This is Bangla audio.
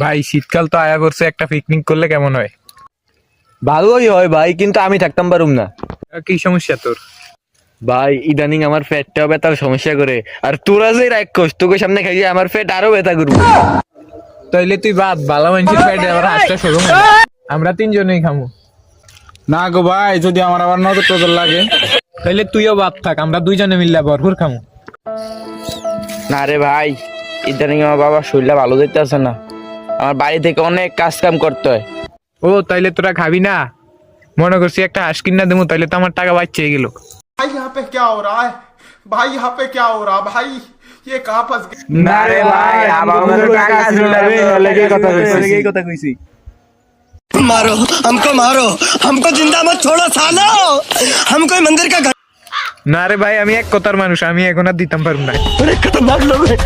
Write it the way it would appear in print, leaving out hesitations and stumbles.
ভাই শীতকাল তো আয়া করছে, একটা পিকনিক করলে কেমন হয়? ভালোই হয় ভাই, কিন্তু আমি থাকতাম পারুম না। কি সমস্যা তোর? ভাই ইদানিং আমার পেটটাও ব্যথার সমস্যা করে, আর তোরা যে রাক্ষস তোকে সামনে খাইয়ে আমার পেট আরো ব্যথা করবো। তাইলে তুই বাদ, ভালো মানুষের পেটে আবার হাঁসটা সরু আমরা তিনজনেই খামু। না গো ভাই, যদি আমার আবার নজর টজর লাগে। তাইলে তুইও বাদ থাক, আমরা দুইজনে মিললে ভরপুর খামু। না রে ভাই, ইদানিং আমার বাবার শরীরটা ভালো যেতেছে না, আমার বাড়ি থেকে অনেক কাজ কাম করতে হয়। ও তাইলে তোরা খাবি না? মনে করছি একটা হাঁস কিনা দেবো, তাইলে তো আমার টাকা বাঁচিয়ে গেল। भाई यहाँ पे क्या हो रहा है? भाई यहाँ पे क्या हो रहा है? भाई ये कहाँ फंस गए? না রে ভাই, আমার টাকা ছিল না রে, লেগে কথা কইছি। मारो हमको जिंदा मत छोड़ो सालो, हम कोई मंदिर का না রে ভাই, আমি এক কথার মানুষ, আমি এখন আর দিতাম পারবো না। खतरनाक लोग हैं।